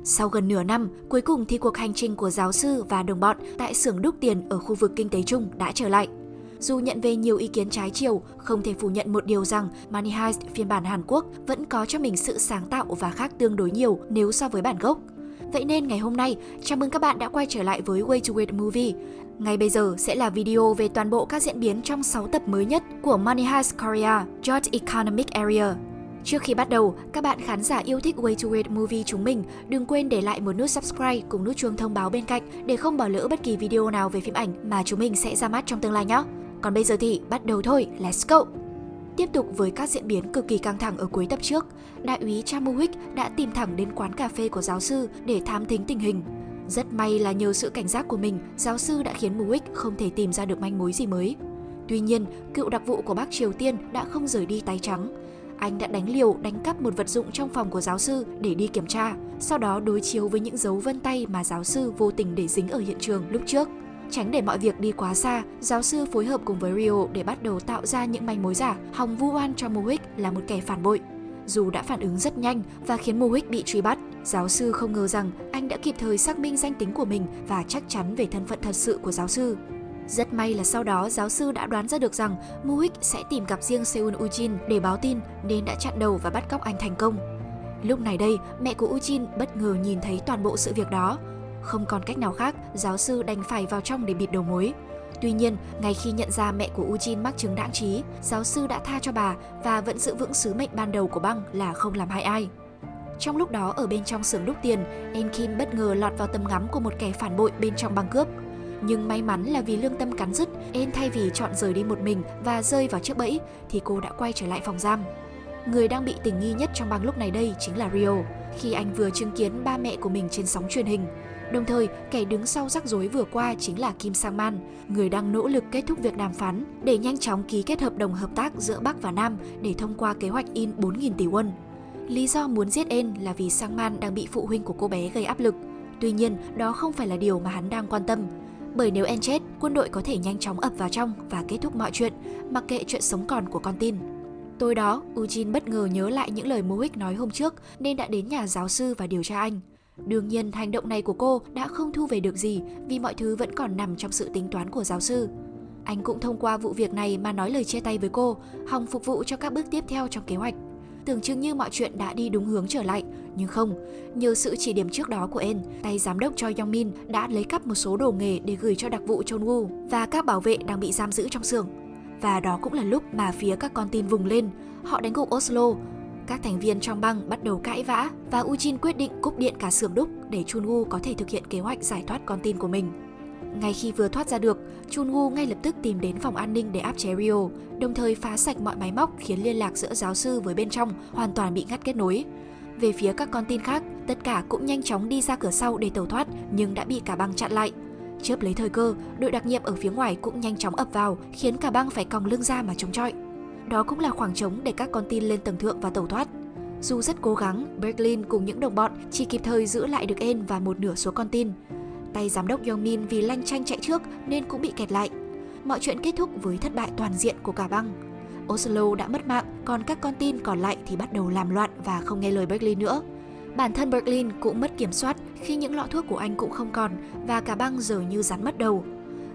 Sau gần nửa năm, cuối cùng thì cuộc hành trình của giáo sư và đồng bọn tại xưởng đúc tiền ở khu vực kinh tế chung đã trở lại. Dù nhận về nhiều ý kiến trái chiều, không thể phủ nhận một điều rằng Money Heist phiên bản Hàn Quốc vẫn có cho mình sự sáng tạo và khác tương đối nhiều nếu so với bản gốc. Vậy nên ngày hôm nay, chào mừng các bạn đã quay trở lại với Way to Great Movie. Ngay bây giờ sẽ là video về toàn bộ các diễn biến trong 6 tập mới nhất của Money Heist Korea, George Economic Area. Trước khi bắt đầu, các bạn khán giả yêu thích Way to Great Movie chúng mình đừng quên để lại một nút subscribe cùng nút chuông thông báo bên cạnh để không bỏ lỡ bất kỳ video nào về phim ảnh mà chúng mình sẽ ra mắt trong tương lai nhé. Còn bây giờ thì bắt đầu thôi, let's go! Tiếp tục với các diễn biến cực kỳ căng thẳng ở cuối tập trước, đại úy Cha Moo-hik đã tìm thẳng đến quán cà phê của giáo sư để thám thính tình hình. Rất may là nhờ sự cảnh giác của mình, giáo sư đã khiến Moo-hik không thể tìm ra được manh mối gì mới. Tuy nhiên, cựu đặc vụ của Bắc Triều Tiên đã không rời đi tay trắng. Anh đã đánh liều đánh cắp một vật dụng trong phòng của giáo sư để đi kiểm tra, sau đó đối chiếu với những dấu vân tay mà giáo sư vô tình để dính ở hiện trường lúc trước. Tránh để mọi việc đi quá xa, giáo sư phối hợp cùng với Ryo để bắt đầu tạo ra những manh mối giả hòng vu oan cho Moo-hik là một kẻ phản bội. Dù đã phản ứng rất nhanh và khiến Moo-hik bị truy bắt, giáo sư không ngờ rằng anh đã kịp thời xác minh danh tính của mình và chắc chắn về thân phận thật sự của giáo sư. Rất may là sau đó giáo sư đã đoán ra được rằng Moo-hik sẽ tìm gặp riêng Seun Ujin để báo tin nên đã chặn đầu và bắt cóc anh thành công. Lúc này đây, mẹ của Ujin bất ngờ nhìn thấy toàn bộ sự việc đó. Không còn cách nào khác, giáo sư đành phải vào trong để bịt đầu mối. Tuy nhiên, ngay khi nhận ra mẹ của Ujin mắc chứng đãng trí, giáo sư đã tha cho bà và vẫn giữ vững sứ mệnh ban đầu của băng là không làm hại ai. Trong lúc đó, ở bên trong xưởng đúc tiền, En Kim bất ngờ lọt vào tầm ngắm của một kẻ phản bội bên trong băng cướp. Nhưng may mắn là vì lương tâm cắn rứt, En thay vì chọn rời đi một mình và rơi vào chiếc bẫy, thì cô đã quay trở lại phòng giam. Người đang bị tình nghi nhất trong băng lúc này đây chính là Ryo, khi anh vừa chứng kiến ba mẹ của mình trên sóng truyền hình. Đồng thời, kẻ đứng sau rắc rối vừa qua chính là Kim Sang-man, người đang nỗ lực kết thúc việc đàm phán để nhanh chóng ký kết hợp đồng hợp tác giữa Bắc và Nam để thông qua kế hoạch in 4.000 tỷ won. Lý do muốn giết En là vì Sang-man đang bị phụ huynh của cô bé gây áp lực. Tuy nhiên, đó không phải là điều mà hắn đang quan tâm. Bởi nếu En chết, quân đội có thể nhanh chóng ập vào trong và kết thúc mọi chuyện, mặc kệ chuyện sống còn của con tin. Tối đó, Ujin bất ngờ nhớ lại những lời Moo-hik nói hôm trước nên đã đến nhà giáo sư và điều tra anh. Đương nhiên, hành động này của cô đã không thu về được gì vì mọi thứ vẫn còn nằm trong sự tính toán của giáo sư. Anh cũng thông qua vụ việc này mà nói lời chia tay với cô, hòng phục vụ cho các bước tiếp theo trong kế hoạch. Tưởng chừng như mọi chuyện đã đi đúng hướng trở lại, nhưng không. Nhờ sự chỉ điểm trước đó của En, tay giám đốc Choi Yong-min đã lấy cắp một số đồ nghề để gửi cho đặc vụ Chon-woo và các bảo vệ đang bị giam giữ trong xưởng. Và đó cũng là lúc mà phía các con tin vùng lên, họ đánh gục Oslo. Các thành viên trong băng bắt đầu cãi vã và Ujin quyết định cúp điện cả xưởng đúc để Chun-woo có thể thực hiện kế hoạch giải thoát con tin của mình. Ngay khi vừa thoát ra được, Chun-woo ngay lập tức tìm đến phòng an ninh để áp chế Ryo, đồng thời phá sạch mọi máy móc khiến liên lạc giữa giáo sư với bên trong hoàn toàn bị ngắt kết nối. Về phía các con tin khác, tất cả cũng nhanh chóng đi ra cửa sau để tẩu thoát nhưng đã bị cả băng chặn lại. Chớp lấy thời cơ, đội đặc nhiệm ở phía ngoài cũng nhanh chóng ập vào, khiến cả băng phải còng lưng ra mà chống chọi. Đó cũng là khoảng trống để các con tin lên tầng thượng và tẩu thoát. Dù rất cố gắng, Berlin cùng những đồng bọn chỉ kịp thời giữ lại được En và một nửa số con tin. Tay giám đốc Yong-min vì lanh chanh chạy trước nên cũng bị kẹt lại. Mọi chuyện kết thúc với thất bại toàn diện của cả băng. Oslo đã mất mạng, còn các con tin còn lại thì bắt đầu làm loạn và không nghe lời Berlin nữa. Bản thân Berlin cũng mất kiểm soát khi những lọ thuốc của anh cũng không còn và cả băng giờ như rắn mất đầu.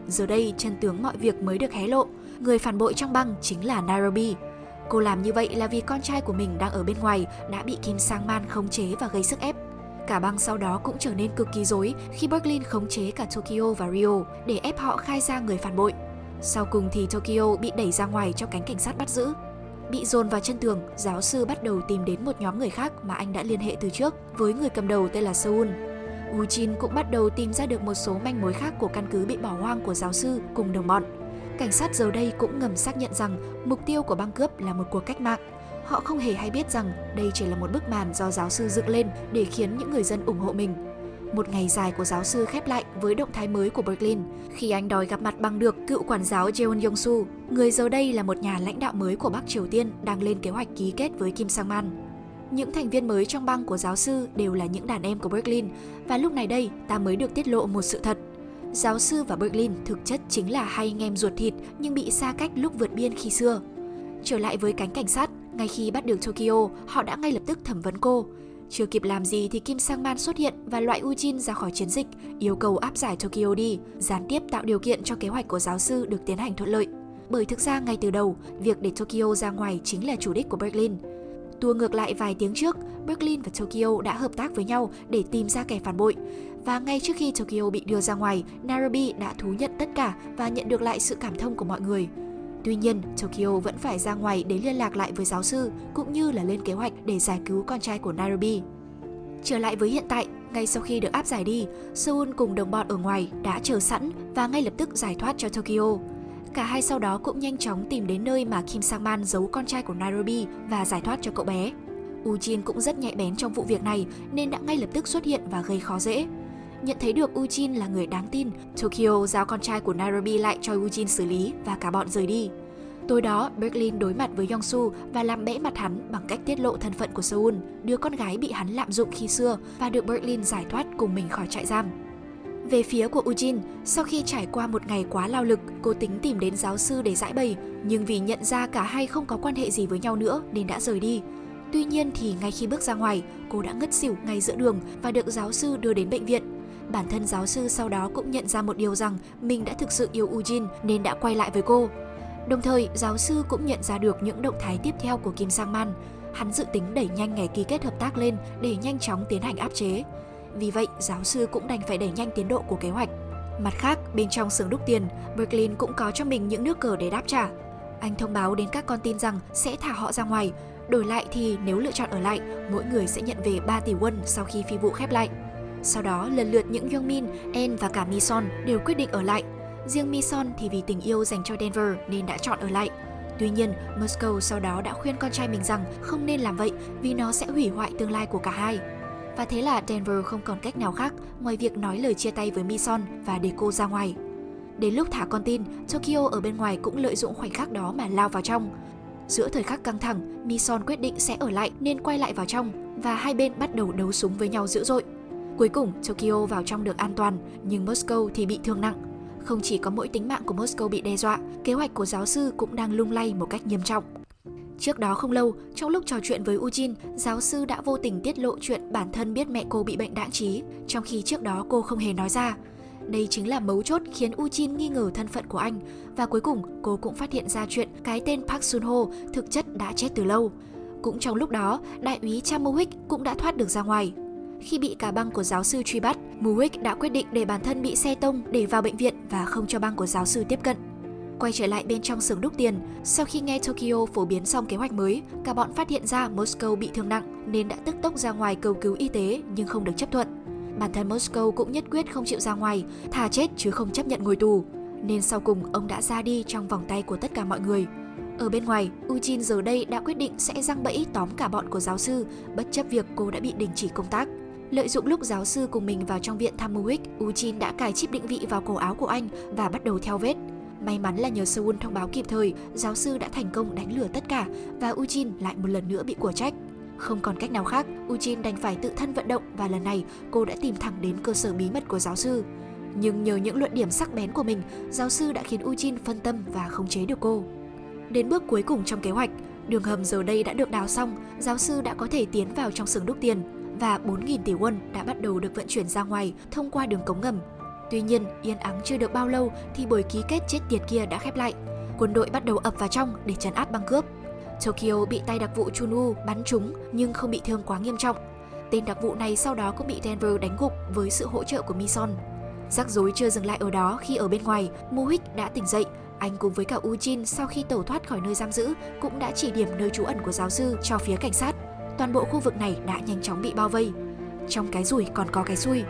Giờ đây, chân tướng mọi việc mới được hé lộ. Người phản bội trong băng chính là Nairobi. Cô làm như vậy là vì con trai của mình đang ở bên ngoài đã bị Kim Sang-man khống chế và gây sức ép. Cả băng sau đó cũng trở nên cực kỳ rối khi Berlin khống chế cả Tokyo và Rio để ép họ khai ra người phản bội. Sau cùng thì Tokyo bị đẩy ra ngoài cho cánh cảnh sát bắt giữ. Bị dồn vào chân tường, giáo sư bắt đầu tìm đến một nhóm người khác mà anh đã liên hệ từ trước với người cầm đầu tên là Seun. Ujin cũng bắt đầu tìm ra được một số manh mối khác của căn cứ bị bỏ hoang của giáo sư cùng đồng bọn. Cảnh sát giờ đây cũng ngầm xác nhận rằng mục tiêu của băng cướp là một cuộc cách mạng. Họ không hề hay biết rằng đây chỉ là một bức màn do giáo sư dựng lên để khiến những người dân ủng hộ mình. Một ngày dài của giáo sư khép lại với động thái mới của Berlin khi anh đòi gặp mặt bằng được cựu quản giáo Jeon Yong-su, người giờ đây là một nhà lãnh đạo mới của Bắc Triều Tiên đang lên kế hoạch ký kết với Kim Sang-man. Những thành viên mới trong băng của giáo sư đều là những đàn em của Berlin và lúc này đây ta mới được tiết lộ một sự thật. Giáo sư và Berlin thực chất chính là hai anh em ruột thịt nhưng bị xa cách lúc vượt biên khi xưa. Trở lại với cánh cảnh sát, ngay khi bắt được Tokyo, họ đã ngay lập tức thẩm vấn cô. Chưa kịp làm gì thì Kim Sang-man xuất hiện và loại Ujin ra khỏi chiến dịch, yêu cầu áp giải Tokyo đi, gián tiếp tạo điều kiện cho kế hoạch của giáo sư được tiến hành thuận lợi. Bởi thực ra ngay từ đầu, việc để Tokyo ra ngoài chính là chủ đích của Berlin. Tua ngược lại vài tiếng trước, Berlin và Tokyo đã hợp tác với nhau để tìm ra kẻ phản bội. Và ngay trước khi Tokyo bị đưa ra ngoài, Nairobi đã thú nhận tất cả và nhận được lại sự cảm thông của mọi người. Tuy nhiên, Tokyo vẫn phải ra ngoài để liên lạc lại với giáo sư, cũng như là lên kế hoạch để giải cứu con trai của Nairobi. Trở lại với hiện tại, ngay sau khi được áp giải đi, Seoul cùng đồng bọn ở ngoài đã chờ sẵn và ngay lập tức giải thoát cho Tokyo. Cả hai sau đó cũng nhanh chóng tìm đến nơi mà Kim Sang-man giấu con trai của Nairobi và giải thoát cho cậu bé. Ujin cũng rất nhạy bén trong vụ việc này nên đã ngay lập tức xuất hiện và gây khó dễ. Nhận thấy được Ujin là người đáng tin, Tokyo giao con trai của Nairobi lại cho Ujin xử lý và cả bọn rời đi. Tối đó, Berlin đối mặt với Yongsu và làm bẽ mặt hắn bằng cách tiết lộ thân phận của Seoul, đứa con gái bị hắn lạm dụng khi xưa và được Berlin giải thoát cùng mình khỏi trại giam. Về phía của Ujin, sau khi trải qua một ngày quá lao lực, cô tính tìm đến giáo sư để giải bày, nhưng vì nhận ra cả hai không có quan hệ gì với nhau nữa nên đã rời đi. Tuy nhiên thì ngay khi bước ra ngoài, cô đã ngất xỉu ngay giữa đường và được giáo sư đưa đến bệnh viện. Bản thân giáo sư sau đó cũng nhận ra một điều rằng mình đã thực sự yêu Ujin nên đã quay lại với cô. Đồng thời, giáo sư cũng nhận ra được những động thái tiếp theo của Kim Sang-man. Hắn dự tính đẩy nhanh ngày ký kết hợp tác lên để nhanh chóng tiến hành áp chế. Vì vậy, giáo sư cũng đành phải đẩy nhanh tiến độ của kế hoạch. Mặt khác, bên trong xưởng đúc tiền, Berlin cũng có cho mình những nước cờ để đáp trả. Anh thông báo đến các con tin rằng sẽ thả họ ra ngoài. Đổi lại thì nếu lựa chọn ở lại, mỗi người sẽ nhận về 3 tỷ won sau khi phi vụ khép lại. Sau đó, lần lượt những Youngmin, En và cả Mi-son đều quyết định ở lại. Riêng Mi-son thì vì tình yêu dành cho Denver nên đã chọn ở lại. Tuy nhiên, Moscow sau đó đã khuyên con trai mình rằng không nên làm vậy vì nó sẽ hủy hoại tương lai của cả hai. Và thế là Denver không còn cách nào khác ngoài việc nói lời chia tay với Mi-son và để cô ra ngoài. Đến lúc thả con tin, Tokyo ở bên ngoài cũng lợi dụng khoảnh khắc đó mà lao vào trong. Giữa thời khắc căng thẳng, Mi-son quyết định sẽ ở lại nên quay lại vào trong và hai bên bắt đầu đấu súng với nhau dữ dội. Cuối cùng, Tokyo vào trong được an toàn, nhưng Moscow thì bị thương nặng. Không chỉ có mỗi tính mạng của Moscow bị đe dọa, kế hoạch của giáo sư cũng đang lung lay một cách nghiêm trọng. Trước đó không lâu, trong lúc trò chuyện với Ujin, giáo sư đã vô tình tiết lộ chuyện bản thân biết mẹ cô bị bệnh đãng trí, trong khi trước đó cô không hề nói ra. Đây chính là mấu chốt khiến Ujin nghi ngờ thân phận của anh, và cuối cùng cô cũng phát hiện ra chuyện cái tên Park Sun-ho thực chất đã chết từ lâu. Cũng trong lúc đó, đại úy Cha Moo-hik cũng đã thoát được ra ngoài. Khi bị cả băng của giáo sư truy bắt, Moo-hik đã quyết định để bản thân bị xe tông để vào bệnh viện và không cho băng của giáo sư tiếp cận. Quay trở lại bên trong xưởng đúc tiền, sau khi nghe Tokyo phổ biến xong kế hoạch mới, cả bọn phát hiện ra Moscow bị thương nặng nên đã tức tốc ra ngoài cầu cứu y tế nhưng không được chấp thuận. Bản thân Moscow cũng nhất quyết không chịu ra ngoài, thà chết chứ không chấp nhận ngồi tù. Nên sau cùng ông đã ra đi trong vòng tay của tất cả mọi người. Ở bên ngoài, Ujin giờ đây đã quyết định sẽ giăng bẫy tóm cả bọn của giáo sư, bất chấp việc cô đã bị đình chỉ công tác. Lợi dụng lúc giáo sư cùng mình vào trong viện thăm Moo-hik, Ujin đã cài chip định vị vào cổ áo của anh và bắt đầu theo vết. May mắn là nhờ Seoul thông báo kịp thời, giáo sư đã thành công đánh lừa tất cả và Ujin lại một lần nữa bị của trách. Không còn cách nào khác, Ujin đành phải tự thân vận động và lần này cô đã tìm thẳng đến cơ sở bí mật của giáo sư. Nhưng nhờ những luận điểm sắc bén của mình, giáo sư đã khiến Ujin phân tâm và khống chế được cô. Đến bước cuối cùng trong kế hoạch, đường hầm giờ đây đã được đào xong, giáo sư đã có thể tiến vào trong xưởng đúc tiền và 4.000 tỷ won đã bắt đầu được vận chuyển ra ngoài thông qua đường cống ngầm. Tuy nhiên, yên ắng chưa được bao lâu thì buổi ký kết chết tiệt kia đã khép lại. Quân đội bắt đầu ập vào trong để trấn áp băng cướp. Tokyo bị tay đặc vụ Chun-woo bắn trúng nhưng không bị thương quá nghiêm trọng. Tên đặc vụ này sau đó cũng bị Denver đánh gục với sự hỗ trợ của Mi-son. Rắc rối chưa dừng lại ở đó khi ở bên ngoài, Moo-hik đã tỉnh dậy. Anh cùng với cả Ujin sau khi tẩu thoát khỏi nơi giam giữ cũng đã chỉ điểm nơi trú ẩn của giáo sư cho phía cảnh sát. Toàn bộ khu vực này đã nhanh chóng bị bao vây. Trong cái rủi còn có cái xui.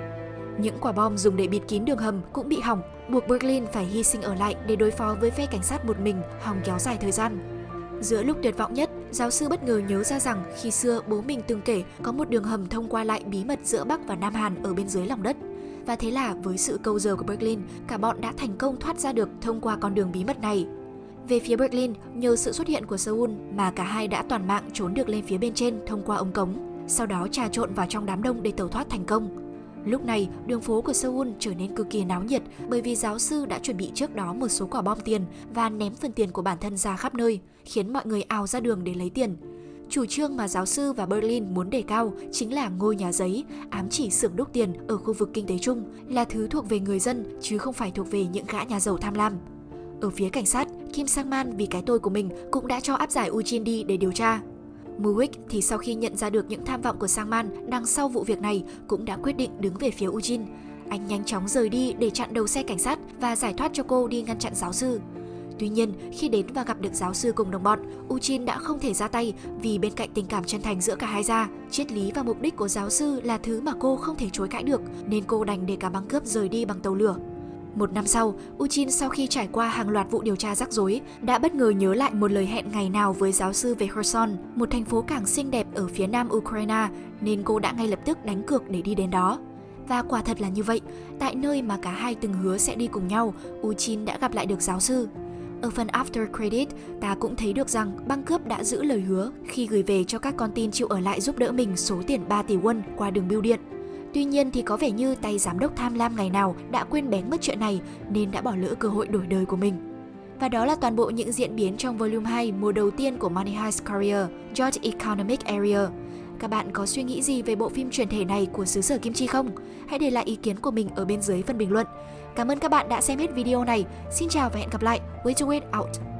Những quả bom dùng để bịt kín đường hầm cũng bị hỏng, buộc Berlin phải hy sinh ở lại để đối phó với phe cảnh sát một mình, hòng kéo dài thời gian. Giữa lúc tuyệt vọng nhất, giáo sư bất ngờ nhớ ra rằng khi xưa bố mình từng kể có một đường hầm thông qua lại bí mật giữa Bắc và Nam Hàn ở bên dưới lòng đất. Và thế là với sự câu giờ của Berlin, cả bọn đã thành công thoát ra được thông qua con đường bí mật này. Về phía Berlin, nhờ sự xuất hiện của Seoul mà cả hai đã toàn mạng trốn được lên phía bên trên thông qua ống cống, sau đó trà trộn vào trong đám đông để tẩu thoát thành công. Lúc này, đường phố của Seoul trở nên cực kỳ náo nhiệt bởi vì giáo sư đã chuẩn bị trước đó một số quả bom tiền và ném phần tiền của bản thân ra khắp nơi, khiến mọi người ào ra đường để lấy tiền. Chủ trương mà giáo sư và Berlin muốn đề cao chính là ngôi nhà giấy, ám chỉ xưởng đúc tiền ở khu vực kinh tế chung, là thứ thuộc về người dân chứ không phải thuộc về những gã nhà giàu tham lam. Ở phía cảnh sát, Kim Sang-man vì cái tôi của mình cũng đã cho áp giải Eugene đi để điều tra. Muick thì sau khi nhận ra được những tham vọng của Sang-man đằng sau vụ việc này cũng đã quyết định đứng về phía Eugene. Anh nhanh chóng rời đi để chặn đầu xe cảnh sát và giải thoát cho cô đi ngăn chặn giáo sư. Tuy nhiên, khi đến và gặp được giáo sư cùng đồng bọn, Eugene đã không thể ra tay vì bên cạnh tình cảm chân thành giữa cả hai gia, triết lý và mục đích của giáo sư là thứ mà cô không thể chối cãi được, nên cô đành để cả băng cướp rời đi bằng tàu lửa. Một năm sau, Eugene sau khi trải qua hàng loạt vụ điều tra rắc rối, đã bất ngờ nhớ lại một lời hẹn ngày nào với giáo sư về Kherson, một thành phố cảng xinh đẹp ở phía nam Ukraine, nên cô đã ngay lập tức đánh cược để đi đến đó. Và quả thật là như vậy, tại nơi mà cả hai từng hứa sẽ đi cùng nhau, Eugene đã gặp lại được giáo sư. Ở phần After Credit, ta cũng thấy được rằng băng cướp đã giữ lời hứa khi gửi về cho các con tin chịu ở lại giúp đỡ mình số tiền 3 tỷ won qua đường bưu điện. Tuy nhiên thì có vẻ như tay giám đốc tham lam ngày nào đã quên bén mất chuyện này nên đã bỏ lỡ cơ hội đổi đời của mình. Và đó là toàn bộ những diễn biến trong volume 2 mùa đầu tiên của Money Heist Career, George Economic Area. Các bạn có suy nghĩ gì về bộ phim chuyển thể này của xứ sở Kim Chi không? Hãy để lại ý kiến của mình ở bên dưới phần bình luận. Cảm ơn các bạn đã xem hết video này. Xin chào và hẹn gặp lại. Way to Wait out!